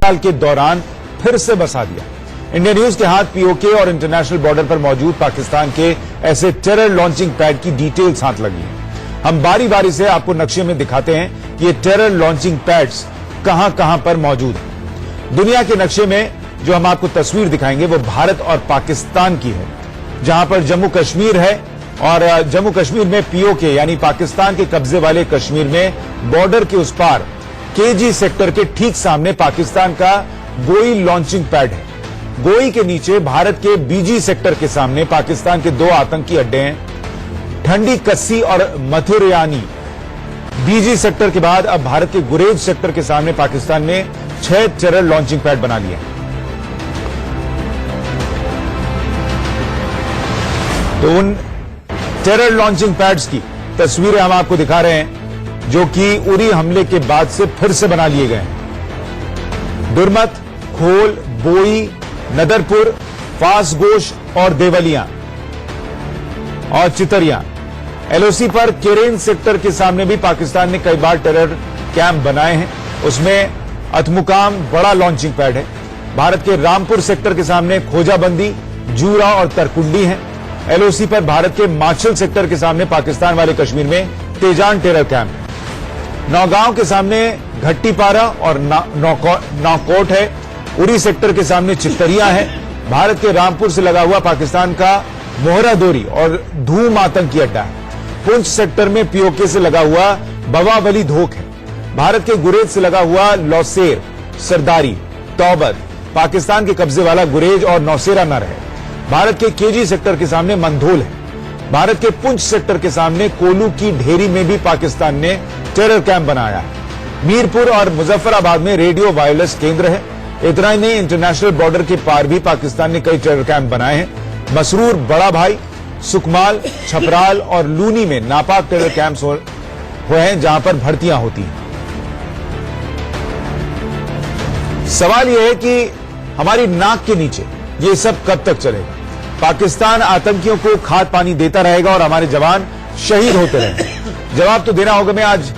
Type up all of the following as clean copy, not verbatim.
साल के दौरान फिर से बसा दिया। इंडिया न्यूज के हाथ पीओके और इंटरनेशनल बॉर्डर पर मौजूद पाकिस्तान के ऐसे टेरर लॉन्चिंग पैड की डिटेल्स हाथ लगी हैं। हम बारी बारी से आपको नक्शे में दिखाते हैं कि ये टेरर लॉन्चिंग पैड्स कहां कहां पर मौजूद हैं। दुनिया के नक्शे में जो हम आपको तस्वीर दिखाएंगे वो भारत और पाकिस्तान की है, जहां पर जम्मू कश्मीर है और जम्मू कश्मीर में पीओके यानी पाकिस्तान के कब्जे वाले कश्मीर में बॉर्डर के उस पार केजी सेक्टर के ठीक सामने पाकिस्तान का गोई लॉन्चिंग पैड है। गोई के नीचे भारत के बीजी सेक्टर के सामने पाकिस्तान के दो आतंकी अड्डे हैं, ठंडी कस्सी और मथुरयानी। बीजी सेक्टर के बाद अब भारत के गुरेज सेक्टर के सामने पाकिस्तान ने 6 टेरर लॉन्चिंग पैड बना लिए हैं। तो उन टेरर लॉन्चिंग पैड्स की तस्वीरें हम आपको दिखा रहे हैं जो कि उरी हमले के बाद से फिर से बना लिए गए हैं। दुरमत, खोल, बोई, नदरपुर, फासगोश और देवलियां और चितरियां। एलओसी पर केरेन सेक्टर के सामने भी पाकिस्तान ने कई बार टेरर कैंप बनाए हैं। उसमें अतमुकाम बड़ा लॉन्चिंग पैड है। भारत के रामपुर सेक्टर के सामने खोजाबंदी, जूरा और तरकुंडी है। एलओसी पर भारत के माचल सेक्टर के सामने पाकिस्तान वाले कश्मीर में तेजान टेरर कैंप है। नौगांव के सामने घट्टीपारा और नौकोट है। उरी सेक्टर के सामने चित्तरिया है। भारत के रामपुर से लगा हुआ पाकिस्तान का मोहरादोरी और धूम आतंकी अड्डा है। पुंछ सेक्टर में पीओके से लगा हुआ बवावली धोक है। भारत के गुरेज से लगा हुआ लौसेर, सरदारी, तौबत, पाकिस्तान के कब्जे वाला गुरेज और नौसेरा नर है। भारत के केजी सेक्टर के सामने मंधोल है। भारत के पुंछ सेक्टर के सामने कोलू की ढेरी में भी पाकिस्तान ने टेरर कैंप बनाया है। मीरपुर और मुजफ्फराबाद में रेडियो वायरलेस केंद्र है। इतना ही नहीं, इंटरनेशनल बॉर्डर के पार भी पाकिस्तान ने कई टेरर कैंप बनाए हैं। मसरूर, बड़ा भाई, सुकमाल, छपराल और लूनी में नापाक टेरर कैंप्स हुए हैं जहां पर भर्तियां होती हैं। सवाल यह है कि हमारी नाक के नीचे ये सब कब तक चलेगा? पाकिस्तान आतंकियों को खाद पानी देता रहेगा और हमारे जवान शहीद होते रहेंगे। जवाब तो देना होगा। मैं आज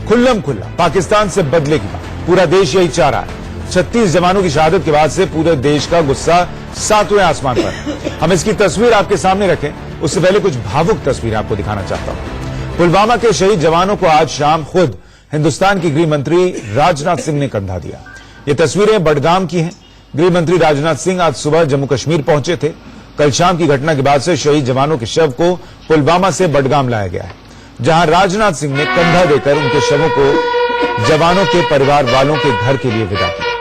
खुल्लम खुल्ला पाकिस्तान से बदले की बात, पूरा देश यही चाह रहा है। 36 जवानों की शहादत के बाद से पूरे देश का गुस्सा 7वें आसमान पर। हम इसकी तस्वीर आपके सामने रखें, उससे पहले कुछ भावुक तस्वीर आपको दिखाना चाहता हूं। पुलवामा के शहीद जवानों को आज शाम खुद हिंदुस्तान की गृह मंत्री राजनाथ सिंह ने कंधा दिया। ये तस्वीरें बडगाम की हैं। गृह मंत्री राजनाथ सिंह आज सुबह जम्मू कश्मीर पहुंचे थे। कल शाम की घटना के बाद से शहीद जवानों के शव को पुलवामा से बडगाम लाया गया है, जहां राजनाथ सिंह ने कंधा देकर उनके शवों को जवानों के परिवार वालों के घर के लिए विदा किया।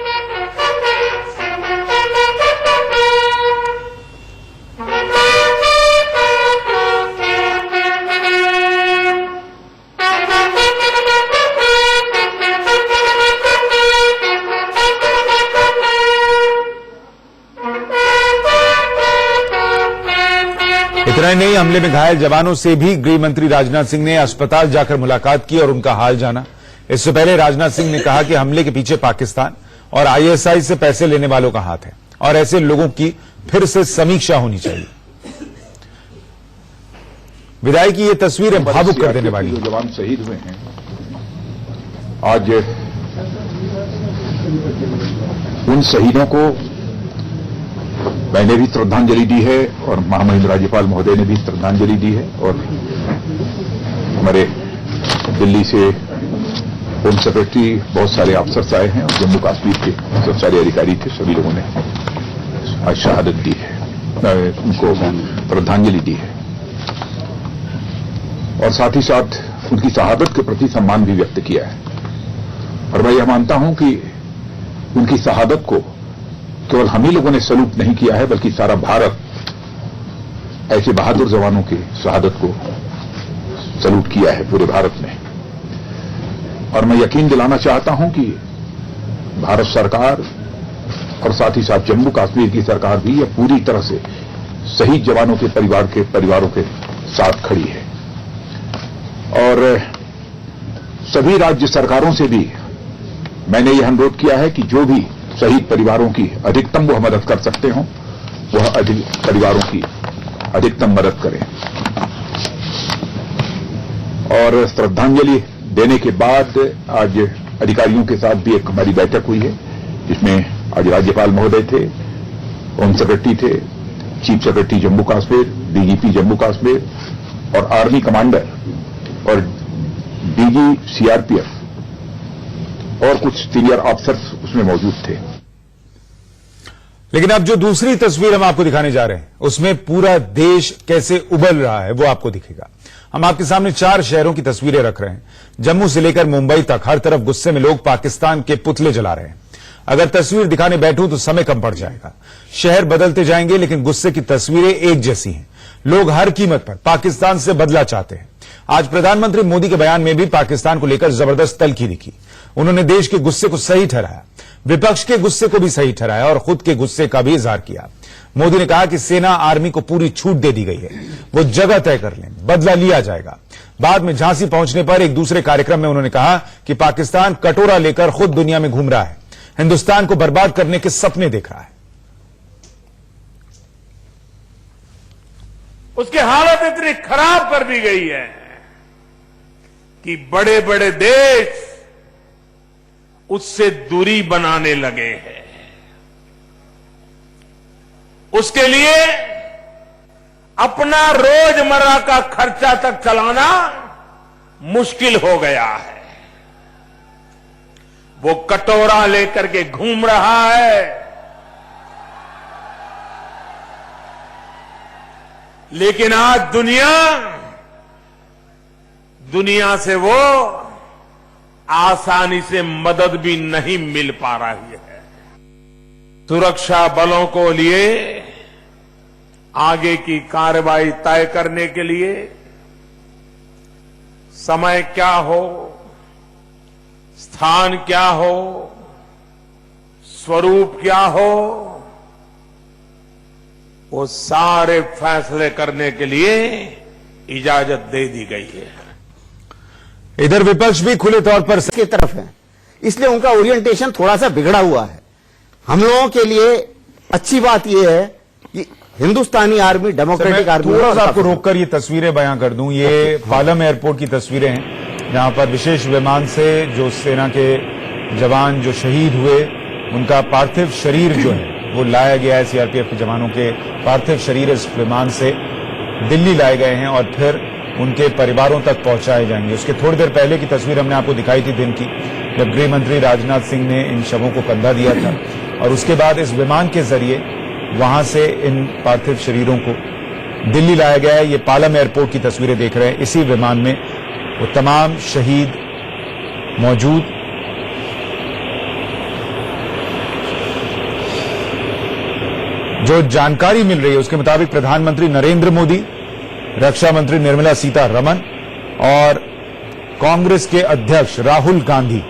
इतना ही नहीं, हमले में घायल जवानों से भी गृह मंत्री राजनाथ सिंह ने अस्पताल जाकर मुलाकात की और उनका हाल जाना। इससे पहले राजनाथ सिंह ने कहा कि हमले के पीछे पाकिस्तान और आईएसआई से पैसे लेने वालों का हाथ है और ऐसे लोगों की फिर से समीक्षा होनी चाहिए। विदाई की ये तस्वीरें भावुक कर देने वाली। जो जवान शहीद हुए हैं, आज उन शहीदों को मैंने भी श्रद्धांजलि दी है और महामहिम राज्यपाल महोदय ने भी श्रद्धांजलि दी है और हमारे दिल्ली से होम सेक्रेटरी, बहुत सारे अफसर आए हैं और जम्मू कश्मीर के बहुत सारे अधिकारी थे। सभी लोगों ने आज शहादत दी है, उनको श्रद्धांजलि दी है और साथ ही साथ उनकी शहादत के प्रति सम्मान भी व्यक्त किया है। और मैं यह मानता हूं कि उनकी शहादत को केवल हम ही लोगों ने सैल्यूट नहीं किया है, बल्कि सारा भारत ऐसे बहादुर जवानों की शहादत को सैल्यूट किया है पूरे भारत ने। और मैं यकीन दिलाना चाहता हूं कि भारत सरकार और साथ ही साथ जम्मू कश्मीर की सरकार भी यह पूरी तरह से शहीद जवानों के परिवारों के साथ खड़ी है। और सभी राज्य सरकारों से भी मैंने यह अनुरोध किया है कि जो भी शहीद परिवारों की अधिकतम वह मदद कर सकते हों, वह परिवारों की अधिकतम मदद करें। और श्रद्धांजलि देने के बाद आज अधिकारियों के साथ भी एक हमारी बैठक हुई है जिसमें आज राज्यपाल महोदय थे, होम सेक्रेटरी थे, chief secretary Jammu Kashmir, DGP Jammu Kashmir और आर्मी कमांडर और डीजी सीआरपीएफ और कुछ सीनियर ऑफिसर्स उसमें मौजूद थे। लेकिन अब जो दूसरी तस्वीर हम आपको दिखाने जा रहे हैं उसमें पूरा देश कैसे उबल रहा है वो आपको दिखेगा। हम आपके सामने 4 शहरों की तस्वीरें रख रहे हैं। जम्मू से लेकर मुंबई तक हर तरफ गुस्से में लोग पाकिस्तान के पुतले जला रहे हैं। अगर तस्वीर दिखाने बैठूं तो समय कम पड़ जाएगा। शहर बदलते जाएंगे लेकिन गुस्से की तस्वीरें एक जैसी हैं। लोग हर कीमत पर पाकिस्तान से बदला चाहते हैं। आज प्रधानमंत्री मोदी के बयान में भी पाकिस्तान को लेकर जबरदस्त तलखी दिखी। उन्होंने देश के गुस्से को सही ठहराया, विपक्ष के गुस्से को भी सही ठहराया और खुद के गुस्से का भी इजहार किया। मोदी ने कहा कि सेना आर्मी को पूरी छूट दे दी गई है, वो जगह तय कर लें, बदला लिया जाएगा। बाद में झांसी पहुंचने पर एक दूसरे कार्यक्रम में उन्होंने कहा कि पाकिस्तान कटोरा लेकर खुद दुनिया में घूम रहा है, हिंदुस्तान को बर्बाद करने के सपने देख रहा है। उसकी हालत इतनी खराब कर दी गई है कि बड़े बड़े देश उससे दूरी बनाने लगे हैं। उसके लिए अपना रोजमर्रा का खर्चा तक चलाना मुश्किल हो गया है। वो कटोरा लेकर के घूम रहा है, लेकिन आज दुनिया से वो आसानी से मदद भी नहीं मिल पा रही है। सुरक्षा बलों को लिए आगे की कार्रवाई तय करने के लिए समय क्या हो, स्थान क्या हो, स्वरूप क्या हो, वो सारे फैसले करने के लिए इजाजत दे दी गई है। इधर विपक्ष भी खुले तौर पर की तरफ है, इसलिए उनका ओरिएंटेशन थोड़ा सा बिगड़ा हुआ है। हम लोगों के लिए अच्छी बात यह है कि हिंदुस्तानी आर्मी डेमोक्रेटिक आर्मी। थोड़ा सा आपको रोककर ये तस्वीरें बयां कर दूं। ये पालम एयरपोर्ट की तस्वीरें हैं जहां पर विशेष विमान से जो सेना के जवान जो शहीद हुए उनका पार्थिव शरीर जो है वो लाया गया है। सीआरपीएफ के जवानों के पार्थिव शरीर इस विमान से दिल्ली लाए गए हैं और फिर उनके परिवारों तक पहुंचाए जाएंगे। उसके थोड़ी देर पहले की तस्वीर हमने आपको दिखाई थी दिन की, जब गृह मंत्री राजनाथ सिंह ने इन शवों को कंधा दिया था और उसके बाद इस विमान के जरिए वहां से इन पार्थिव शरीरों को दिल्ली लाया गया है। ये पालम एयरपोर्ट की तस्वीरें देख रहे हैं। इसी विमान में वो तमाम शहीद मौजूद। जो जानकारी मिल रही है उसके मुताबिक प्रधानमंत्री नरेंद्र मोदी, रक्षा मंत्री निर्मला सीतारमण और कांग्रेस के अध्यक्ष राहुल गांधी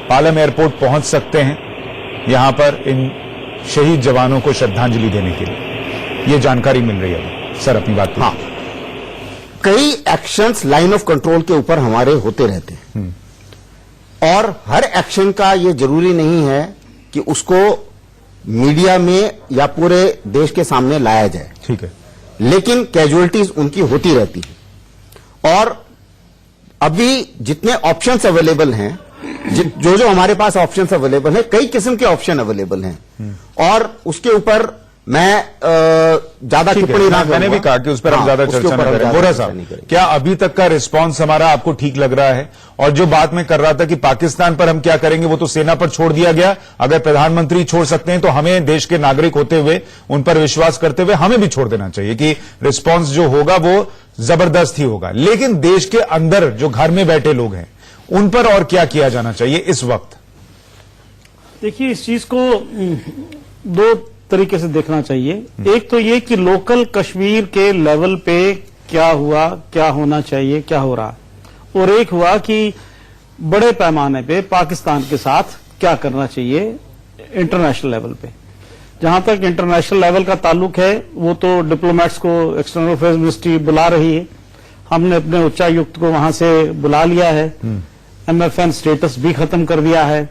पालम एयरपोर्ट पहुंच सकते हैं यहां पर इन शहीद जवानों को श्रद्धांजलि देने के लिए। यह जानकारी मिल रही है। सर अपनी बात। हाँ, कई एक्शंस लाइन ऑफ कंट्रोल के ऊपर हमारे होते रहते हैं और हर एक्शन का ये जरूरी नहीं है कि उसको मीडिया में या पूरे देश के सामने लाया जाए। ठीक है, लेकिन कैजुअलिटीज उनकी होती रहती है और अभी जितने ऑप्शंस अवेलेबल हैं, जो हमारे पास ऑप्शंस अवेलेबल हैं, कई किस्म के ऑप्शन अवेलेबल हैं और उसके ऊपर मैं ज्यादा टिप्पणी ना। मैंने भी कहा कि उस पर हम ज्यादा चर्चा न करें। बोरा साहब, क्या अभी तक का रिस्पांस हमारा आपको ठीक लग रहा है? और जो बात मैं कर रहा था कि पाकिस्तान पर हम क्या करेंगे वो तो सेना पर छोड़ दिया गया। अगर प्रधानमंत्री छोड़ सकते हैं तो हमें देश के नागरिक होते हुए उन पर विश्वास करते हुए हमें भी छोड़ देना चाहिए कि रिस्पांस जो होगा वो जबरदस्त ही होगा। लेकिन देश के अंदर जो घर में बैठे लोग हैं उन पर और क्या किया जाना चाहिए इस वक्त? देखिए, इस चीज को दो तरीके से देखना चाहिए। एक तो ये कि लोकल कश्मीर के लेवल पे क्या हुआ, क्या होना चाहिए, क्या हो रहा, और एक हुआ कि बड़े पैमाने पे पाकिस्तान के साथ क्या करना चाहिए इंटरनेशनल लेवल पे। जहां तक इंटरनेशनल लेवल का ताल्लुक है वो तो डिप्लोमेट्स को एक्सटर्नल अफेयर्स मिनिस्ट्री बुला रही है। हमने अपने उच्चायुक्त को वहां से बुला लिया है। MFN स्टेटस भी खत्म कर दिया है।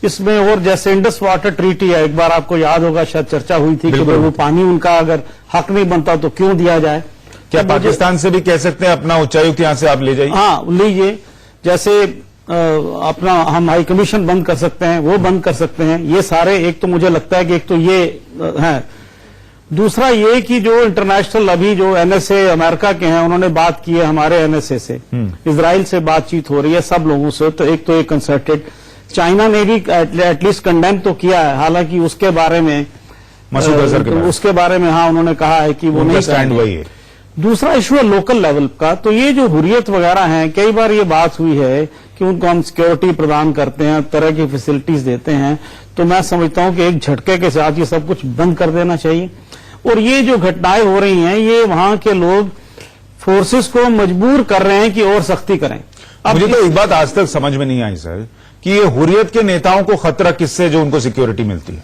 इसमें और जैसे इंडस वाटर ट्रीटी है, एक बार आपको याद होगा शायद चर्चा हुई थी कि वो पानी उनका अगर हक नहीं बनता तो क्यों दिया जाए। क्या पाकिस्तान से भी कह सकते हैं अपना उच्चायुक्त यहां से आप ले जाइए? हाँ, लीजिए। जैसे अपना हम हाई कमीशन बंद कर सकते हैं, वो बंद कर सकते हैं। ये सारे, एक तो मुझे लगता है कि एक तो ये है। दूसरा ये कि जो इंटरनेशनल अभी जो एनएसए अमेरिका के हैं, उन्होंने बात की है हमारे एनएसए से, इजराइल से बातचीत हो रही है, सब लोगों से। तो एक तो ये कंसर्टेड, चाइना ने भी एटलीस्ट कंडेम तो किया है, हालांकि उसके बारे में मसूद अजहर के बारे उसके बारे में हाँ उन्होंने कहा है कि वो नहीं स्टैंड वही है। दूसरा इशू है लोकल लेवल का। तो ये जो हुर्रियत वगैरह हैं, कई बार ये बात हुई है कि उनको हम सिक्योरिटी प्रदान करते हैं, तरह की फैसिलिटीज देते हैं, तो मैं समझता हूं कि एक झटके के साथ ये सब कुछ बंद कर देना चाहिए। और ये जो घटनाएं हो रही हैं, ये वहां के लोग फोर्सेस को मजबूर कर रहे हैं कि और सख्ती करें। अब मुझे तो एक बात आज तक समझ में नहीं आई सर, कि ये हुर्रियत के नेताओं को खतरा किससे, जो उनको सिक्योरिटी मिलती है,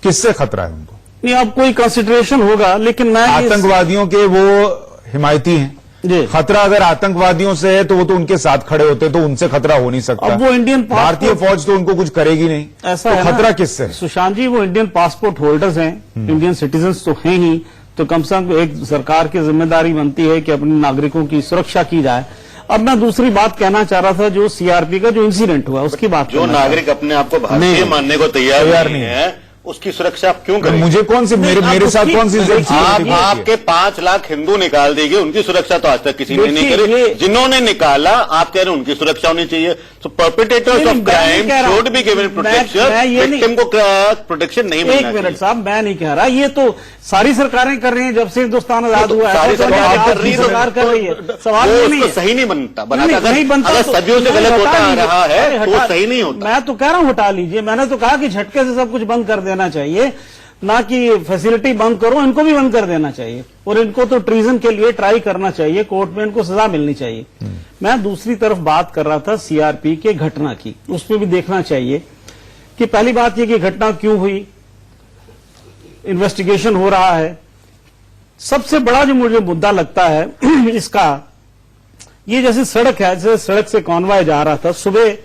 किससे खतरा है उनको? नहीं, अब कोई कंसिडरेशन होगा, लेकिन मैं आतंकवादियों के वो हिमायती हैं। जी। खतरा अगर आतंकवादियों से है तो वो तो उनके साथ खड़े होते, तो उनसे खतरा हो नहीं सकता। अब वो इंडियन भारतीय फौज तो उनको कुछ करेगी नहीं, ऐसा तो है खतरा ना, किससे है? सुशांत जी, वो इंडियन पासपोर्ट होल्डर्स हैं, इंडियन सिटीजन्स तो हैं ही, तो कम से कम एक सरकार की जिम्मेदारी बनती है कि अपने नागरिकों की सुरक्षा की जाए। अब मैं दूसरी बात कहना चाह रहा था, जो सीआरपी का जो इंसिडेंट हुआ उसकी बात। जो नागरिक अपने आप को भारतीय मानने को तैयार नहीं है, उसकी सुरक्षा आप क्यों करें? मुझे कौन सी, मेरे साथ कौन सी आप आपके 5 लाख हिंदू निकाल देंगे, उनकी सुरक्षा तो आज तक किसी ने नहीं करी। जिन्होंने निकाला, आप कह रहे हैं उनकी सुरक्षा होनी चाहिए। So perpetrators of crime should be given protection, victim को प्रोटेक्शन नहीं मिलना चाहिए। एक मिनट साहब, मैं नहीं कह रहा, ये तो सारी सरकारें कर रही हैं जब से हिंदुस्तान आजाद हुआ है। सारी सरकार कर रही है, सरकार कर रही है, सवाल ये नहीं है। सही नहीं बनता, नहीं बनता, अगर सदियों से गलत होता आ रहा है तो सही नहीं होता। मैं तो कह रहा हूं हटा लीजिए। मैंने तो कहा कि झटके से सब कुछ बंद कर देना चाहिए, ना कि फैसिलिटी बंद करो, इनको भी बंद कर देना चाहिए। और इनको तो ट्रीजन के लिए ट्राई करना चाहिए, कोर्ट में इनको सजा मिलनी चाहिए। मैं दूसरी तरफ बात कर रहा था सीआरपी के घटना की, उसमें भी देखना चाहिए कि पहली बात यह कि घटना क्यों हुई, इन्वेस्टिगेशन हो रहा है। सबसे बड़ा जो मुझे मुद्दा लगता है इसका, ये जैसे सड़क है, जैसे सड़क से कॉन्वॉय जा रहा था, सुबह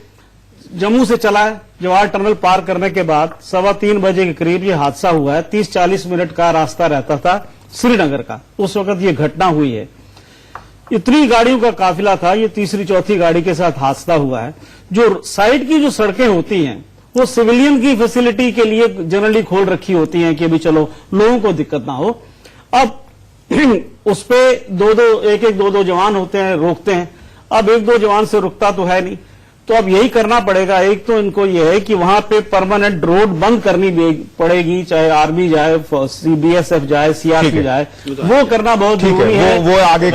जम्मू से चला है, जवाहर टनल पार करने के बाद 3:15 बजे के करीब ये हादसा हुआ है। 30-40 मिनट का रास्ता रहता था श्रीनगर का, उस वक्त ये घटना हुई है। इतनी गाड़ियों का काफिला था, ये तीसरी चौथी गाड़ी के साथ हादसा हुआ है। जो साइड की जो सड़कें होती हैं, वो सिविलियन की फैसिलिटी के लिए जनरली खोल रखी होती हैं कि अभी चलो लोगों को दिक्कत ना हो। अब उस पे एक दो जवान होते हैं, रोकते हैं। अब 1-2 जवान से रुकता तो है नहीं, तो अब यही करना पड़ेगा। एक तो इनको यह है कि वहां पे परमानेंट रोड बंद करनी पड़ेगी, चाहे आर्मी जाए, बीएसएफ जाए, सीआरपी जाए, वो करना बहुत जरूरी है। वो आगे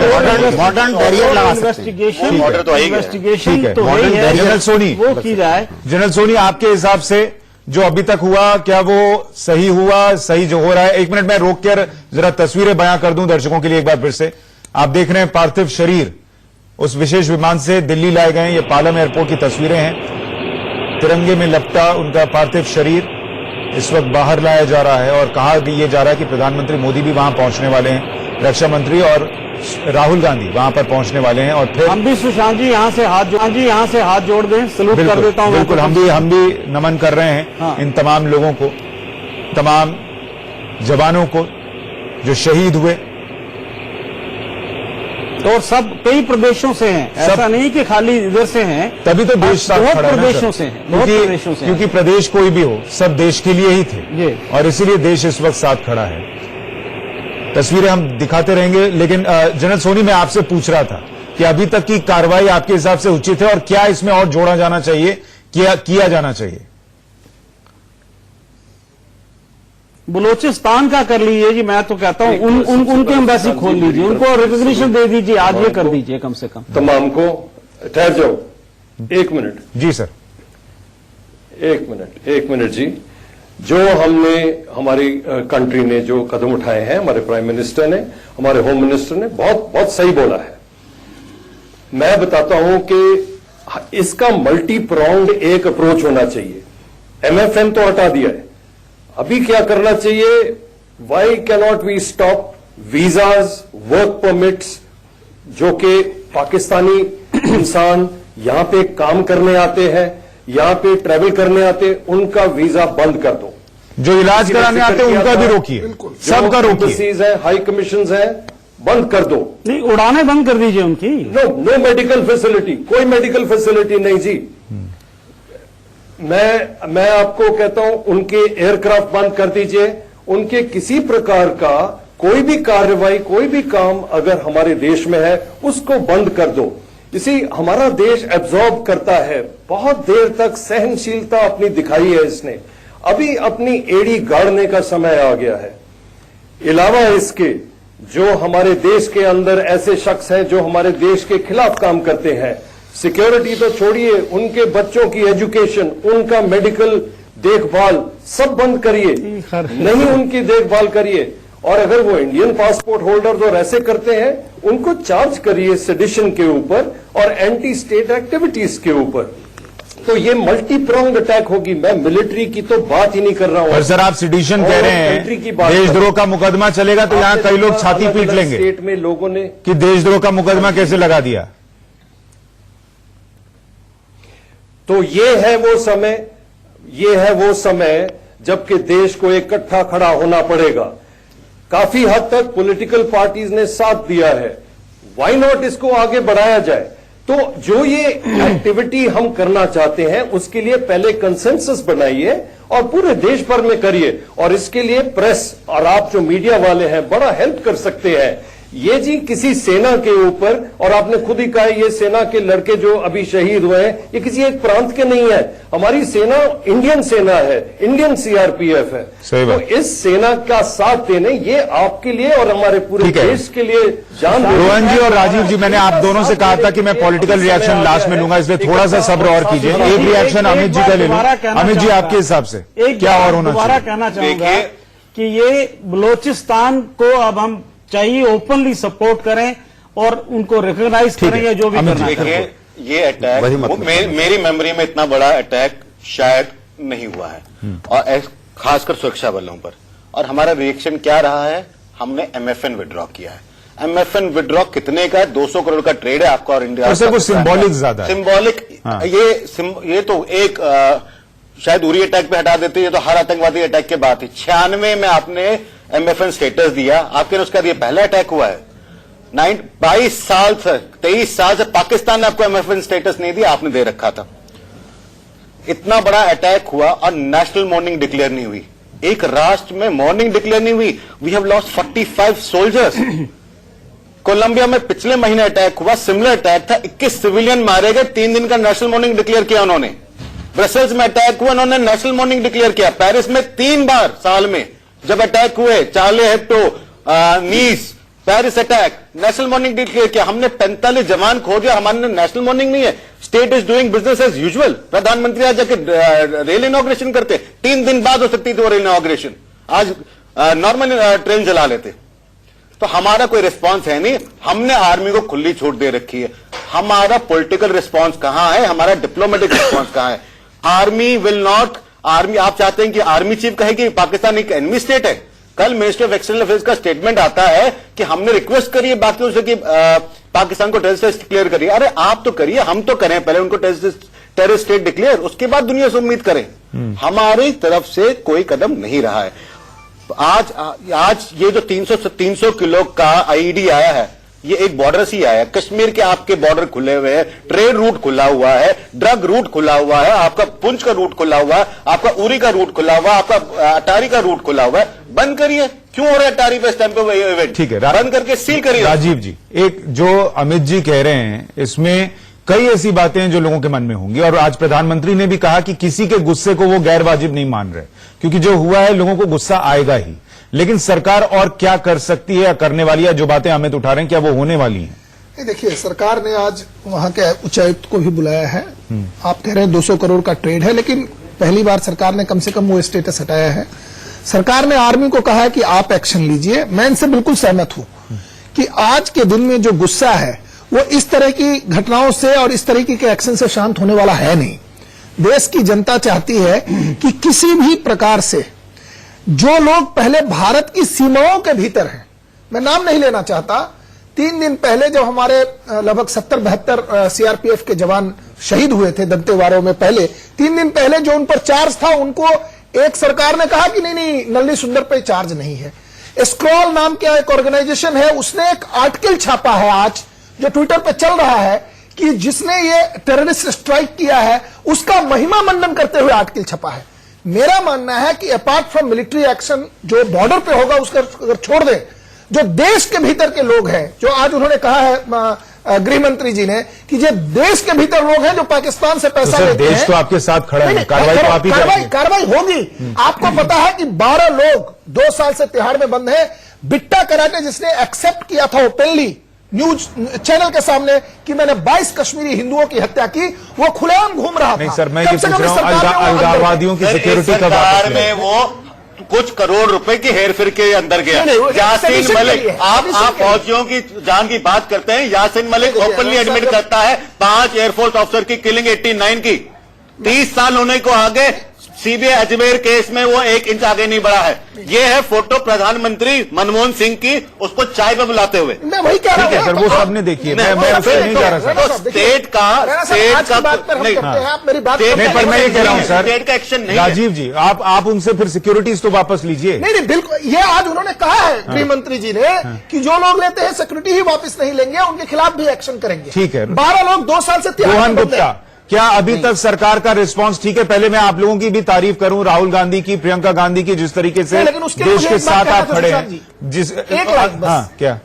मॉडर्न बैरियर लगा सकते हैं। इन्वेस्टिगेशन तो वही है, जनरल सोनी, वो की जाए। जनरल सोनी, आपके हिसाब से जो अभी तक हुआ, क्या वो सही हुआ, सही जो हो रहा है? 1 मिनट में रोक कर जरा तस्वीरें बयां कर दूं दर्शकों के लिए एक बार फिर से। आप देख रहे हैं पार्थिव शरीर उस विशेष विमान से दिल्ली लाए गए हैं। ये पालम एयरपोर्ट की तस्वीरें हैं। तिरंगे में लपटा उनका पार्थिव शरीर इस वक्त बाहर लाया जा रहा है, और कहा यह जा रहा है कि प्रधानमंत्री मोदी भी वहां पहुंचने वाले हैं, रक्षा मंत्री और राहुल गांधी वहां पर पहुंचने वाले हैं। और फिर हम भी सुशांत जी यहाँ से हाथ जोड़ दें, सलूट कर देता हूं। बिल्कुल, हम भी नमन कर रहे हैं हाँ। इन तमाम लोगों को, तमाम जवानों को जो शहीद हुए, और सब कई प्रदेशों से हैं, ऐसा नहीं कि खाली इधर से हैं। तभी तो देश साथ बहुत खड़ा है ना प्रदेशों सर। से हैं, बहुत प्रदेशों से हैं। क्योंकि प्रदेश कोई भी हो, सब देश के लिए ही थे, जी। और इसीलिए देश इस वक्त साथ खड़ा है। तस्वीरें हम दिखाते रहेंगे, लेकिन जनरल सोनी, मैं आपसे पूछ रहा था कि अभी तक की कार्रवाई आपके हिसाब से उचित है, और क्या इसमें और जोड़ा जाना चाहिए, किया जाना चाहिए? बलोचिस्तान का कर लीजिए जी, मैं तो कहता हूं उनके एम्बेसी खोल लीजिए, उनको रिकॉग्निशन दे दीजिए, आज ये कर दीजिए कम से कम। तमाम को ठहर जाओ, 1 मिनट जी सर, 1 मिनट जी। जो हमने, हमारी कंट्री ने जो कदम उठाए हैं, हमारे प्राइम मिनिस्टर ने, हमारे होम मिनिस्टर ने बहुत बहुत सही बोला है। मैं बताता हूं कि इसका मल्टी प्रोंग्ड एक अप्रोच होना चाहिए। एमएफएन तो हटा दिया है, अभी क्या करना चाहिए? Why cannot we stop visas, work permits, जो कि पाकिस्तानी इंसान यहां पे काम करने आते हैं, यहां पे ट्रैवल करने आते, उनका वीजा बंद कर दो। जो इलाज कराने आते हैं उनका भी रोकिए, सबका रोकिए। एम्बेसीज है, हाई कमीशन है, बंद कर दो। नहीं, उड़ाने बंद कर दीजिए उनकी। नो मेडिकल फैसिलिटी, कोई मेडिकल फैसिलिटी नहीं जी। मैं आपको कहता हूं उनके एयरक्राफ्ट बंद कर दीजिए, उनके किसी प्रकार का कोई भी कार्रवाई, कोई भी काम अगर हमारे देश में है उसको बंद कर दो। इसी हमारा देश एब्जॉर्ब करता है, बहुत देर तक सहनशीलता अपनी दिखाई है इसने, अभी अपनी एड़ी गाड़ने का समय आ गया है। अलावा इसके जो हमारे देश के अंदर ऐसे शख्स हैं जो हमारे देश के खिलाफ काम करते हैं, सिक्योरिटी तो छोड़िए, उनके बच्चों की एजुकेशन, उनका मेडिकल देखभाल सब बंद करिए, नहीं उनकी देखभाल करिए। और अगर वो इंडियन पासपोर्ट होल्डर्स और ऐसे करते हैं उनको चार्ज करिए सेडिशन के ऊपर और एंटी स्टेट एक्टिविटीज के ऊपर। तो ये मल्टी प्रोंग्ड अटैक होगी। मैं मिलिट्री की तो बात ही नहीं कर रहा हूं। पर सर आप सेडिशन कह रहे हैं, देशद्रोह का मुकदमा चलेगा तो यहाँ कई लोग छाती पीट लेंगे स्टेट में लोगों ने कि देशद्रोह का मुकदमा कैसे लगा दिया। तो ये है वो समय जबकि देश को इकट्ठा खड़ा होना पड़ेगा। काफी हद तक पॉलिटिकल पार्टीज ने साथ दिया है, व्हाई नॉट इसको आगे बढ़ाया जाए। तो जो ये एक्टिविटी हम करना चाहते हैं उसके लिए पहले कंसेंसस बनाइए और पूरे देश भर में करिए। और इसके लिए प्रेस और आप जो मीडिया वाले हैं बड़ा हेल्प कर सकते हैं। ये जी किसी सेना के ऊपर, और आपने खुद ही कहा ये सेना के लड़के जो अभी शहीद हुए हैं ये किसी एक प्रांत के नहीं है, हमारी सेना इंडियन सेना है, इंडियन सीआरपीएफ है। तो इस सेना का साथ देने ये आपके लिए और हमारे पूरे देश के लिए जान। रोहन जी और राजीव जी, मैंने आप दोनों से कहा था कि मैं पॉलिटिकल रिएक्शन लास्ट में लूंगा, इसलिए थोड़ा सा सब्र और कीजिए। एक रिएक्शन अमित जी का ले लूं। अमित जी आपके हिसाब से क्या और होना चाहिए? कहना चाहूंगा कि ये बलोचिस्तान को अब हम चाहिए ओपनली सपोर्ट करें और उनको रिकॉग्नाइज करें या जो भी करना है। देखिए ये अटैक मेरी मेमोरी में इतना बड़ा अटैक शायद नहीं हुआ है, और खासकर सुरक्षा बलों पर। और हमारा रिएक्शन क्या रहा है, हमने एमएफएन विड्रॉ किया है। एमएफएन विड्रॉ कितने का है? 200 करोड़ का ट्रेड है आपका और इंडिया का। सिंबॉलिक ज्यादा है। सिंबॉलिक ये तो एक शायद उरी अटैक पे हटा देते, ये तो हर आतंकवादी अटैक के बाद ही 96 में आपने एमएफएन स्टेटस दिया, आपके उसका ये पहला अटैक हुआ है। 23 साल से पाकिस्तान ने आपको एमएफएन स्टेटस नहीं दिया, आपने दे रखा था। इतना बड़ा अटैक हुआ और नेशनल मॉर्निंग डिक्लेयर नहीं हुई, एक राष्ट्र में मॉर्निंग डिक्लेयर नहीं हुई। We have lost 45 soldiers. Colombia में पिछले महीने अटैक हुआ, सिमिलर अटैक था, 21 सिविलियन मारे गए, 3 दिन का नेशनल मॉर्निंग डिक्लेयर किया उन्होंने। ब्रसेल्स में अटैक हुआ, उन्होंने नेशनल मॉर्निंग डिक्लेयर किया। पेरिस में 3 बार साल में जब अटैक हुए, Charlie Hebdo, Nice, Paris attack, national mourning declare किया। हमने 45 जवान खो दिया, हमारे नेशनल मॉर्निंग नहीं है। State is doing business as usual. प्रधानमंत्री आज जाके रेल इनॉग्रेशन करते, 3 दिन बाद हो सकती थी वो रेल इनॉग्रेशन, आज नॉर्मल ट्रेन चला लेते। तो हमारा कोई रिस्पॉन्स है नहीं, हमने आर्मी को खुली छूट दे रखी है। हमारा पॉलिटिकल रिस्पॉन्स कहां है, हमारा डिप्लोमेटिक रिस्पॉन्स कहां है? आर्मी विल नॉट, आर्मी आप चाहते हैं कि आर्मी चीफ कहे कि पाकिस्तान एक एनिमी स्टेट है? कल मिनिस्ट्री ऑफ एक्सटर्नल अफेयर्स का स्टेटमेंट आता है कि हमने रिक्वेस्ट करी है बाकियों से कि पाकिस्तान को टेररिस्ट डिक्लेयर करिए। अरे आप तो करिए, हम तो करें पहले उनको टेररिस्ट स्टेट डिक्लेयर, उसके बाद दुनिया से उम्मीद करें। हमारी तरफ से कोई कदम नहीं रहा है। आज ये जो 300 किलो का आईईडी आया है, ये एक बॉर्डर से ही आया है। कश्मीर के आपके बॉर्डर खुले हुए हैं, ट्रेड रूट खुला हुआ है, ड्रग रूट खुला हुआ है, आपका पुंछ का रूट खुला हुआ है, आपका उरी का रूट खुला हुआ है, आपका अटारी का रूट खुला हुआ है। बंद करिए। क्यों हो रहा है अटारी पे इस टाइम पे इवेंट? ठीक है, बंद करके सील करिए। राजीव जी, एक जो अमित जी कह रहे हैं इसमें कई ऐसी बातें हैं जो लोगों के मन में होंगी, और आज प्रधानमंत्री ने भी कहा कि किसी के गुस्से को वो गैर वाजिब नहीं मान रहे, क्योंकि जो हुआ है लोगों को गुस्सा आएगा ही। लेकिन सरकार और क्या कर सकती है या करने वाली है? जो बातें अमित उठा रहे हैं, क्या वो होने वाली हैं? देखिए, सरकार ने आज वहां के उच्चायुक्त को भी बुलाया है। आप कह रहे हैं 200 करोड़ का ट्रेड है, लेकिन पहली बार सरकार ने कम से कम वो स्टेटस हटाया है। सरकार ने आर्मी को कहा है कि आप एक्शन लीजिए। मैं इनसे बिल्कुल सहमत हूं कि आज के दिन में जो गुस्सा है वो इस तरह की घटनाओं से और इस तरीके के एक्शन से शांत होने वाला है नहीं। देश की जनता चाहती है कि किसी भी प्रकार से जो लोग पहले भारत की सीमाओं के भीतर हैं, मैं नाम नहीं लेना चाहता, 3 दिन पहले जब हमारे लगभग 70-72 सीआरपीएफ के जवान शहीद हुए थे दंतेवाड़ों में, पहले 3 दिन पहले जो उन पर चार्ज था, उनको एक सरकार ने कहा कि नहीं, नल्ली सुंदर पे चार्ज नहीं है। स्क्रॉल नाम का एक ऑर्गेनाइजेशन है, उसने एक आर्टिकल छापा है आज जो ट्विटर पे चल रहा है कि जिसने ये टेररिस्ट स्ट्राइक किया है उसका महिमा मंडन करते हुए आर्टिकल छपा है। मेरा मानना है कि अपार्ट फ्रॉम मिलिट्री एक्शन जो बॉर्डर पे होगा उसका अगर छोड़ दें, जो देश के भीतर के लोग हैं, जो आज उन्होंने कहा है गृह मंत्री जी ने कि जो देश के भीतर लोग हैं जो पाकिस्तान से पैसा लेते हैं, देश तो आपके साथ खड़ा है, कार्रवाई तो आप ही करेंगे। कार्रवाई होगी। आपको पता है कि 12 लोग 2 साल से तिहाड़ में बंद हैं। बिट्टा कराटे जिसने एक्सेप्ट किया था ओपनली न्यूज चैनल के सामने कि मैंने 22 कश्मीरी हिंदुओं की हत्या की, वो खुलेआम घूम रहा था। नहीं सर, मैं ये पूछ रहा हूं अलगाववादियों की सिक्योरिटी कब सरकार में वो कुछ करोड़ रुपए की हेरफेर के अंदर गया। यासीन मलिक, आप फौजियों की जान की बात करते हैं, यासीन मलिक ओपनली एडमिट करता है 5 एयरफोर्स ऑफिसर की किलिंग 89 की, 30 साल होने को आगे सीबीआई अजमेर केस में वो 1 इंच आगे नहीं बढ़ा है। ये है फोटो प्रधानमंत्री मनमोहन सिंह की उसको चाय पे बुलाते हुए। मैं वही कह रहा हूं सर, वो सबने देखी है, मैं उससे नहीं जा रहा सर। स्टेट का आप मेरी बात नहीं, पर मैं ये कह रहा हूं सर, स्टेट का एक्शन नहीं। राजीव जी, आप उनसे फिर सिक्योरिटीज तो वापस लीजिए। नहीं, बिल्कुल, ये आज उन्होंने कहा है गृह मंत्री जी ने कि जो लोग लेते हैं सिक्योरिटी ही वापस नहीं लेंगे, उनके खिलाफ भी एक्शन करेंगे। ठीक है। 12 लोग 2 साल से रोहन गुप्ता, क्या अभी तक सरकार का रिस्पांस ठीक है? पहले मैं आप लोगों की भी तारीफ करूं, राहुल गांधी की, प्रियंका गांधी की, जिस तरीके से देश के साथ आप खड़े हैं। जिस क्या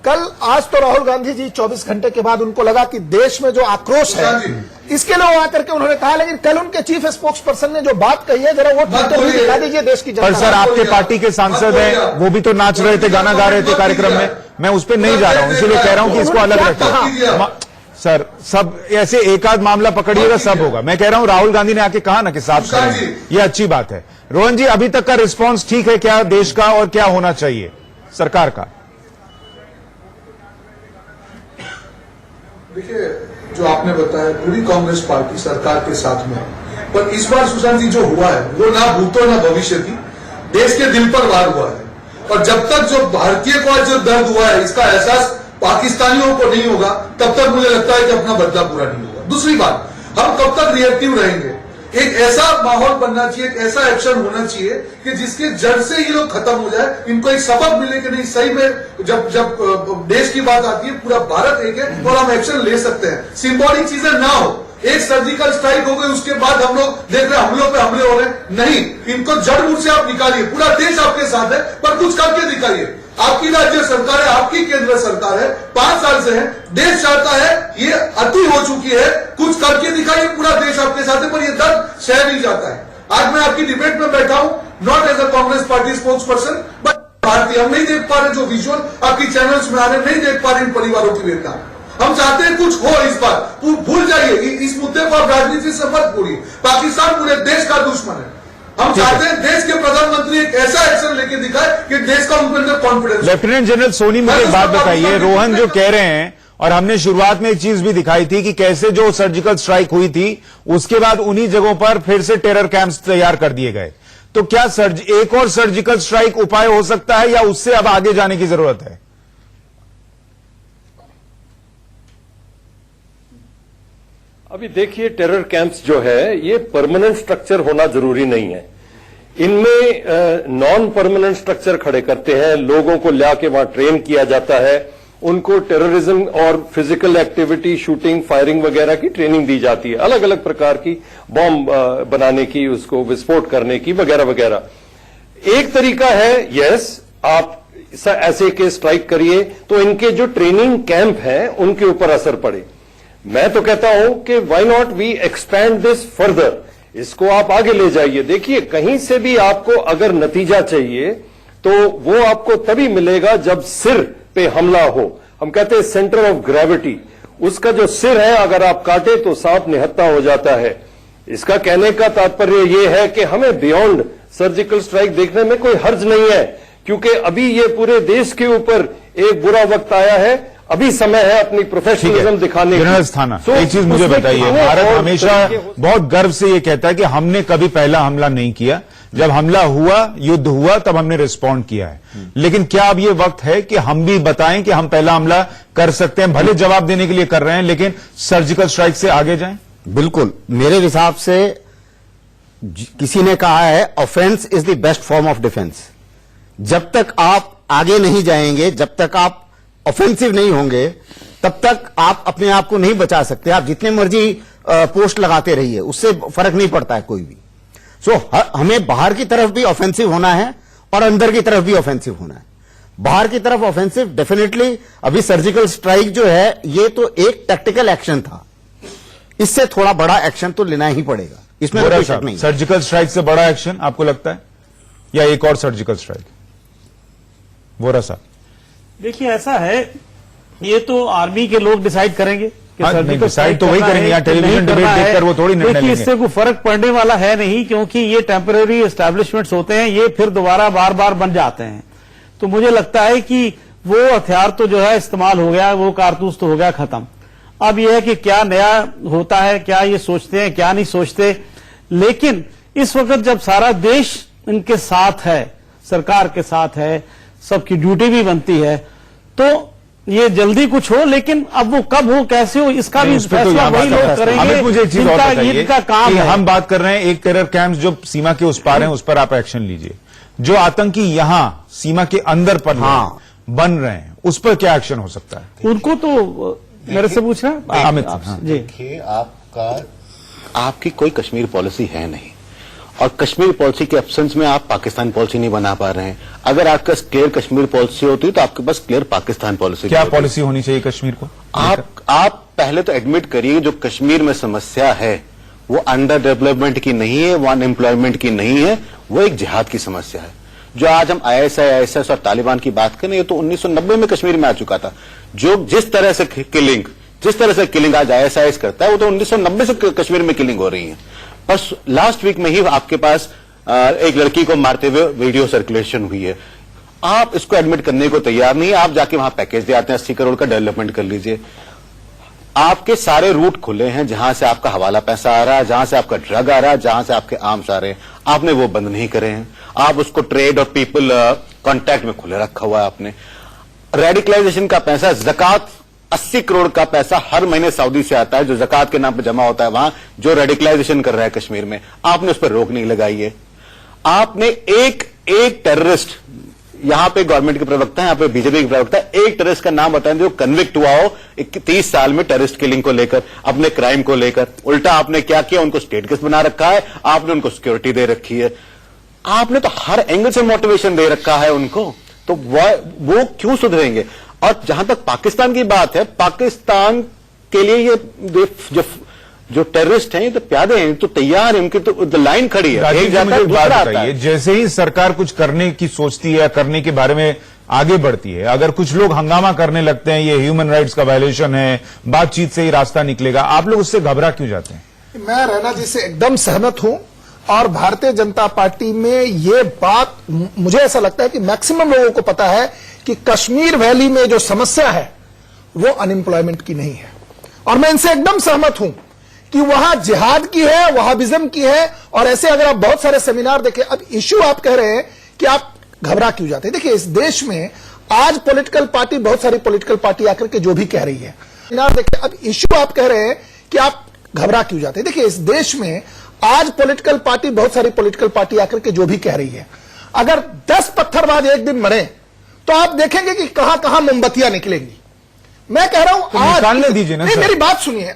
कल आज तो राहुल गांधी जी 24 घंटे के बाद उनको लगा कि देश में जो आक्रोश है इसके लिए वो आकर के उन्होंने कहा, लेकिन कल उनके चीफ स्पोक्स पर्सन ने जो बात कही है, जरा वो ट्विटर भी दिखा दीजिए देश की जनता। पर सर, आपके पार्टी के सांसद हैं, वो भी तो नाच रहे थे, गाना गा रहे थे कार्यक्रम में। मैं उस पर नहीं जा रहा हूं, इसीलिए कह रहा हूं कि इसको अलग रखें सर। सब ऐसे एक आध मामला पकड़िएगा, सब होगा। मैं कह रहा हूं राहुल गांधी ने आके कहा ना कि साथ खड़े हैं, ये अच्छी बात है। रोहन जी, अभी तक का रिस्पांस ठीक है क्या देश का, और क्या होना चाहिए सरकार का? देखिए, जो आपने बताया पूरी कांग्रेस पार्टी सरकार के साथ में, पर इस बार सुशांत जी जो हुआ है वो ना भूतो ना भविष्य की, देश के दिल पर वार हुआ है। और जब तक जो भारतीय को आज जो दर्द हुआ है इसका एहसास पाकिस्तानियों को नहीं होगा, तब तक मुझे लगता है कि अपना बदला पूरा नहीं होगा। दूसरी बात, हम कब तक रिएक्टिव रहेंगे? एक ऐसा माहौल बनना चाहिए, एक ऐसा एक्शन होना चाहिए कि जिसके जड़ से ये लोग खत्म हो जाए, इनको एक सबक मिले कि नहीं सही में जब देश की बात आती है पूरा भारत एक है और हम एक्शन ले सकते हैं। सिंबॉलिक चीजें ना हो, एक सर्जिकल स्ट्राइक हो गई उसके बाद हम लोग देख रहे हमलों पे हमले हो रहे हैं, नहीं, इनको जड़ मूल से आप निकालिए। पूरा देश आपके साथ है, पर कुछ करके दिखाइए। आपकी राज्य सरकार है, आपकी केंद्र सरकार है, 5 साल से है, देश चाहता है, ये अति हो चुकी है, कुछ करके दिखाइए। पूरा देश आपके साथ है, पर ये दर्द सह नहीं जाता है। आज मैं आपकी डिबेट में बैठा हूं, not as a Congress party spokesperson, but भारतीय, हम नहीं देख पा रहे जो विजुअल आपकी चैनल्स में आ रहे, नहीं देख पा रहे इन परिवारों की वेदना। हम चाहते हैं कुछ हो इस बार, भूल जाइए इस मुद्दे को, आप राजनीति से मत पूरी। पाकिस्तान पूरे देश का दुश्मन है। हम चाहते हैं देश के प्रधानमंत्री एक ऐसा एक्शन लेके दिखाए कि देश का उनके अंदर कॉन्फिडेंस। लेफ्टिनेंट जनरल सोनी, मुझे एक बात बताइए, रोहन जो कह रहे हैं, और हमने शुरुआत में एक चीज भी दिखाई थी कि कैसे जो सर्जिकल स्ट्राइक हुई थी उसके बाद उन्हीं जगहों पर फिर से टेरर कैंप्स तैयार कर दिए गए, तो क्या एक और सर्जिकल स्ट्राइक उपाय हो सकता है या उससे अब आगे जाने की जरूरत है? अभी देखिए, टेरर कैंप्स जो है ये परमानेंट स्ट्रक्चर होना जरूरी नहीं है। इनमें नॉन परमानेंट स्ट्रक्चर खड़े करते हैं, लोगों को लाके वहां ट्रेन किया जाता है, उनको टेररिज्म और फिजिकल एक्टिविटी, शूटिंग, फायरिंग वगैरह की ट्रेनिंग दी जाती है, अलग अलग प्रकार की बॉम्ब बनाने की, उसको विस्फोट करने की वगैरह वगैरह। एक तरीका है, यस, आप ऐसे के स्ट्राइक करिए तो इनके जो ट्रेनिंग कैंप हैं उनके ऊपर असर पड़े। मैं तो कहता हूं कि why not we expand this further, इसको आप आगे ले जाइए। देखिए, कहीं से भी आपको अगर नतीजा चाहिए तो वो आपको तभी मिलेगा जब सिर पे हमला हो। हम कहते हैं सेंटर ऑफ ग्रेविटी, उसका जो सिर है अगर आप काटे तो सांप निहत्था हो जाता है। इसका कहने का तात्पर्य यह है कि हमें बियॉन्ड सर्जिकल स्ट्राइक देखने में कोई हर्ज नहीं है, क्योंकि अभी ये पूरे देश के ऊपर एक बुरा वक्त आया है। अभी समय है अपनी प्रोफेशनलिज्म दिखाने की। जनरल स्थाना, एक चीज मुझे बताइए, भारत हमेशा बहुत गर्व से ये कहता है कि हमने कभी पहला हमला नहीं किया, जब हमला हुआ, युद्ध हुआ, तब हमने रिस्पॉन्ड किया है। लेकिन क्या अब ये वक्त है कि हम भी बताएं कि हम पहला हमला कर सकते हैं? भले जवाब देने के लिए कर रहे हैं, लेकिन सर्जिकल स्ट्राइक से आगे जाएं। बिल्कुल, मेरे हिसाब से किसी ने कहा है offence is the best form of defence. जब तक आप आगे नहीं जाएंगे, जब तक आप ऑफेंसिव नहीं होंगे, तब तक आप अपने आप को नहीं बचा सकते। आप जितने मर्जी पोस्ट लगाते रहिए, उससे फर्क नहीं पड़ता है कोई भी। हमें बाहर की तरफ भी ऑफेंसिव होना है और अंदर की तरफ भी ऑफेंसिव होना है। बाहर की तरफ ऑफेंसिव डेफिनेटली, अभी सर्जिकल स्ट्राइक जो है ये तो एक टैक्टिकल एक्शन था, इससे थोड़ा बड़ा एक्शन तो लेना ही पड़ेगा, इसमें कोई शक नहीं। सर्जिकल स्ट्राइक से बड़ा एक्शन आपको लगता है, या एक और सर्जिकल स्ट्राइक? वोरा साहब, देखिए ऐसा है, ये तो आर्मी के लोग डिसाइड करेंगे। डिसाइड तो वही करेंगे, यहाँ टेलीविजन डिबेट देखकर वो थोड़ी निर्णय लेंगे। इससे कोई फर्क पड़ने वाला है नहीं, क्योंकि ये टेम्पररी एस्टैब्लिशमेंट्स होते हैं, ये फिर दोबारा बार बार बन जाते हैं। तो मुझे लगता है कि वो हथियार तो जो है इस्तेमाल हो गया, वो कारतूस तो हो गया खत्म। अब यह है कि क्या नया होता है, क्या ये सोचते हैं, क्या नहीं सोचते। लेकिन इस वक्त जब सारा देश इनके साथ है, सरकार के साथ है, सबकी ड्यूटी भी बनती है, तो ये जल्दी कुछ हो, लेकिन अब वो कब हो, कैसे हो, इसका भी फैसला वही लोग करेंगे। मुझे एक चीज और बताइए इनका काम है। हम बात कर रहे हैं एक टेरर कैंप्स जो सीमा के उस पार हैं, उस पर आप एक्शन लीजिए। जो आतंकी यहां सीमा के अंदर पर बन रहे हैं, उस पर क्या एक्शन हो सकता है? उनको तो मेरे से पूछना अमित जी। देखिए, आपकी कोई कश्मीर पॉलिसी है नहीं, और कश्मीर पॉलिसी के एब्सेंस में आप पाकिस्तान पॉलिसी नहीं बना पा रहे हैं। अगर आपके पास क्लियर कश्मीर पॉलिसी होती तो आपके पास क्लियर पाकिस्तान पॉलिसी। क्या पॉलिसी होनी चाहिए कश्मीर को? आप पहले तो एडमिट करिए, जो कश्मीर में समस्या है वो अंडर डेवलपमेंट की नहीं है, वो अनएम्प्लॉयमेंट की नहीं है, वो एक जिहाद की समस्या है। जो आज हम ISIS और तालिबान की बात करें, ये तो 1990 में कश्मीर में आ चुका था। जो जिस तरह से किलिंग आज ISIS करता है, वो तो 1990 से कश्मीर में किलिंग हो रही है। बस लास्ट वीक में ही आपके पास एक लड़की को मारते हुए वीडियो सर्कुलेशन हुई है। आप इसको एडमिट करने को तैयार नहीं है। आप जाके वहां पैकेज दे आते हैं, 80 करोड़ का डेवलपमेंट कर लीजिए। आपके सारे रूट खुले हैं, जहां से आपका हवाला पैसा आ रहा है, जहां से आपका ड्रग आ रहा है, जहां से आपके आर्म्स आ रहे हैं, आपने वो बंद नहीं करे हैं। आप उसको ट्रेड और पीपल कॉन्टैक्ट में खुले रखा हुआ है आपने। रेडिकलाइजेशन का पैसा, जकात 80 करोड़ का पैसा हर महीने सऊदी से आता है, जो जकात के नाम पर जमा होता है वहां, जो रेडिकलाइजेशन कर रहा है कश्मीर में। आपने उस पर रोक नहीं लगाई है। आपने एक टेररिस्ट, यहां पे गवर्नमेंट के प्रवक्ता है, यहां पे बीजेपी के प्रवक्ता है, एक टेररिस्ट का नाम बताएं जो कन्विक्ट हुआ हो 30 साल में टेररिस्ट किलिंग को लेकर, अपने क्राइम को लेकर। उल्टा आपने क्या किया, उनको स्टेट केस बना रखा है, आपने उनको सिक्योरिटी दे रखी है, आपने तो हर एंगल से मोटिवेशन दे रखा है उनको। तो वो क्यों सुधरेंगे? और जहां तक पाकिस्तान की बात है, पाकिस्तान के लिए ये जो टेररिस्ट हैं, ये तो प्यादे हैं, तो तैयार हैं, उनकी तो लाइन खड़ी है। एक जाता है, दूसरा आता है। जैसे ही सरकार कुछ करने की सोचती है, करने के बारे में आगे बढ़ती है, अगर कुछ लोग हंगामा करने लगते हैं, ये ह्यूमन राइट्स का वायलेशन है, बातचीत से ही रास्ता निकलेगा, आप लोग उससे घबरा क्यों जाते हैं? मैं रैना जी से एकदम सहमत हूं, और भारतीय जनता पार्टी में ये बात मुझे ऐसा लगता है कि मैक्सिमम लोगों को पता है कि कश्मीर वैली में जो समस्या है वो अनएम्प्लॉयमेंट की नहीं है। और मैं इनसे एकदम सहमत हूं कि वहां जिहाद की है, वहाबिज्म की है। और ऐसे अगर आप बहुत सारे सेमिनार देखें, अब इश्यू आप कह रहे हैं कि आप घबरा क्यों जाते हैं। देखिए, इस देश में आज पॉलिटिकल पार्टी, बहुत सारी पॉलिटिकल पार्टी आकर के जो भी कह रही है, सेमिनार देखें, अब इश्यू आप कह रहे हैं कि आप घबरा क्यों जाते हैं। देखिए, इस देश में आज पॉलिटिकल पार्टी, बहुत सारी पॉलिटिकल पार्टी आकर के जो भी कह रही है, अगर 10 पत्थरबाज एक दिन मरे तो आप देखेंगे कि कहां कहां मोमबत्तियां निकलेंगी। मैं कह रहा हूं तो आज निकालने दीजिए ना। नहीं, मेरी बात सुनिए।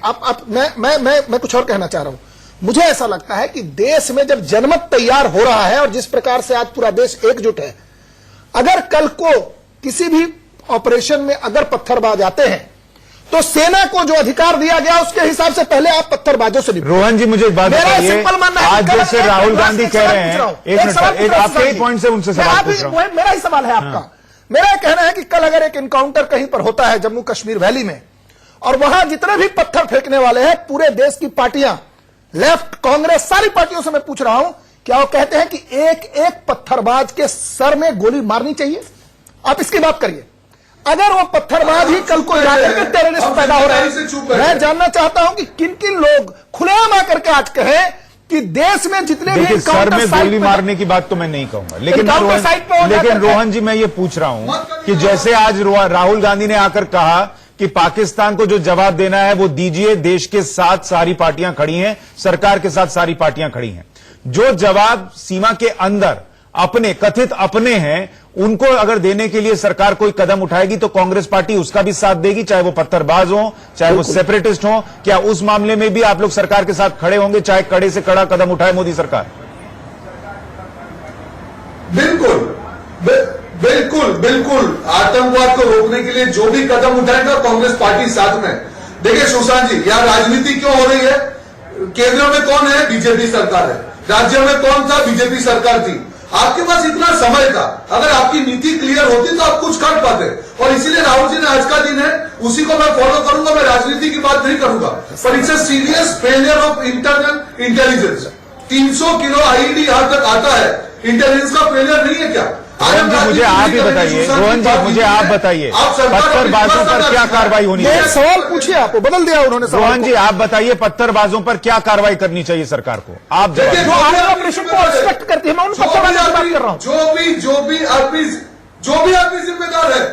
मैं कुछ और कहना चाह रहा हूं। मुझे ऐसा लगता है कि देश में जब जनमत तैयार हो रहा है, और जिस प्रकार से आज पूरा देश एकजुट है, अगर कल को किसी भी ऑपरेशन में अगर पत्थरबाज आते हैं, तो सेना को जो अधिकार दिया गया उसके हिसाब से पहले आप पत्थरबाजों से निपटें। रोहन जी, मुझे एक बात बताइए, सिंपल मानना है, आज जैसे राहुल गांधी कह रहे हैं, एक आपके पॉइंट से उनसे सवाल पूछ रहा हूं। मेरा ही सवाल है आपका। मेरा कहना है कि कल अगर एक इनकाउंटर कहीं पर होता है जम्मू कश्मीर वैली में, और वहां जितने भी पत्थर फेंकने वाले हैं, पूरे देश की पार्टियां, लेफ्ट, कांग्रेस, सारी पार्टियों से मैं पूछ रहा हूं, क्या वो कहते हैं कि एक एक पत्थरबाज के सर में गोली मारनी चाहिए? आप इसकी बात करिए। अगर वो पत्थरबाज ही कल को जाकर के टेररिस्ट पैदा हो रहे हैं, मैं जानना चाहता हूं कि किन किन लोग खुलेआम आकर के आज कहें कि देश में जितने भी सर में गोली मारने की बात तो मैं नहीं कहूंगा, लेकिन रोहन जी, मैं ये पूछ रहा हूं कि जैसे आज राहुल गांधी ने आकर कहा कि पाकिस्तान को जो जवाब देना है वो दीजिए, देश के साथ सारी पार्टियां खड़ी हैं, सरकार के साथ सारी पार्टियां खड़ी हैं। जो जवाब सीमा के अंदर अपने कथित अपने हैं, उनको अगर देने के लिए सरकार कोई कदम उठाएगी तो कांग्रेस पार्टी उसका भी साथ देगी, चाहे वो पत्थरबाज हो, चाहे वो सेपरेटिस्ट हो। क्या उस मामले में भी आप लोग सरकार के साथ खड़े होंगे, चाहे कड़े से कड़ा कदम उठाए मोदी सरकार? बिल्कुल बिल्कुल बिल्कुल आतंकवाद को रोकने के लिए जो भी कदम उठाएगा कांग्रेस पार्टी साथ में। देखिए सुशांत जी, यहां राजनीति क्यों हो रही है? केंद्र में कौन है? बीजेपी सरकार है। राज्य में कौन था? बीजेपी सरकार थी। आपके पास इतना समय था, अगर आपकी नीति क्लियर होती तो आप कुछ कर पाते। और इसीलिए राहुल जी ने आज का दिन है, उसी को मैं फॉलो करूंगा। मैं राजनीति की बात नहीं करूंगा, पर it's a serious failure of internal intelligence. 300 kilo IED यहां तक आता है, इंटेलिजेंस का फेलियर नहीं है क्या? रोहन जी मुझे आप ही बताइए, रोहन जी मुझे आप बताइए, पत्थरबाजों पर क्या कार्रवाई होनी चाहिए? सवाल पूछिए, आपको बदल दिया उन्होंने सवाल रोहन जी आप बताइए, पत्थरबाजों पर क्या कार्रवाई करनी चाहिए सरकार को? आप जो आर्मी ऑपरेशन को रिस्पेक्ट करती है, मैं उन पत्थरबाजों की बात कर रहा हूं। जो भी आदमी जिम्मेदार है,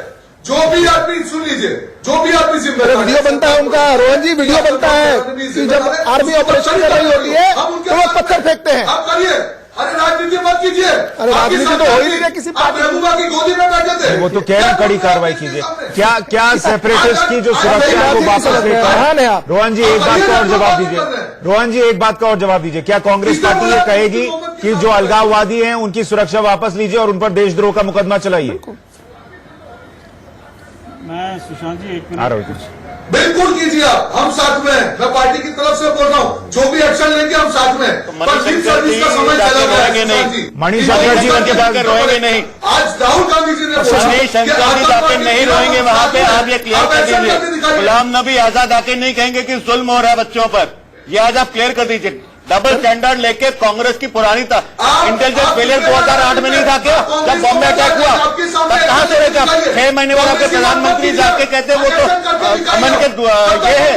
जो भी आदमी सुन लीजिए, जो भी आदमी जिम्मेदार है, वीडियो बनता है उनका, रोहन जी वीडियो बनता है कि जब आर्मी ऑपरेशन कर रही होती है तो वो पत्थर फेंकते हैं। आप करिए, अरे राजनीति मत कीजिए। अरे राजनीति तो हो ही नहीं रही किसी आप महबूबा की गोदी में बैठे थे। वो तो कह रहे कड़ी कार्रवाई कीजिए। क्या सेपरेटिस्ट की जो सुरक्षा है वो वापस लेकर आए? रोहन जी एक बात का और जवाब दीजिए, रोहन जी एक बात का और जवाब दीजिए। क्या कांग्रेस पार्टी ये कहेगी कि जो अलगाववादी हैं उनकी सुरक्षा वापस लीजिए और उन पर देशद्रोह का मुकदमा चलाइए? मैं सुशांत जी एक आ रहा मिनट, हूं। बिल्कुल कीजिए आप, हम साथ में हैं। मैं पार्टी की तरफ से बोल रहा हूं, जो भी एक्शन लेंगे हम साथ में हैं। पर सिविल सर्विस का समय चला गया है सुशांत जी। मणिशंकर जी उनके बाद रोएंगे नहीं। आज राहुल गांधी जी ने बोला मनीष शंकर जी जाके नहीं रोएंगे वहां पे, आप ये क्लियर कर दीजिए। गुलाम नबी आजाद आके नहीं कहेंगे कि जुल्म हो रहा है बच्चों पर, ये आज आप क्लियर कर दीजिए। डबल स्टैंडर्ड लेके कांग्रेस की पुरानी था, इंटेलिजेंस फेलियर 2008 में नहीं था क्या? जब बॉम्बे अटैक हुआ तब कहां से लेकर 6 महीने बाद आपके प्रधानमंत्री जाके कहते वो तो अमन के ये है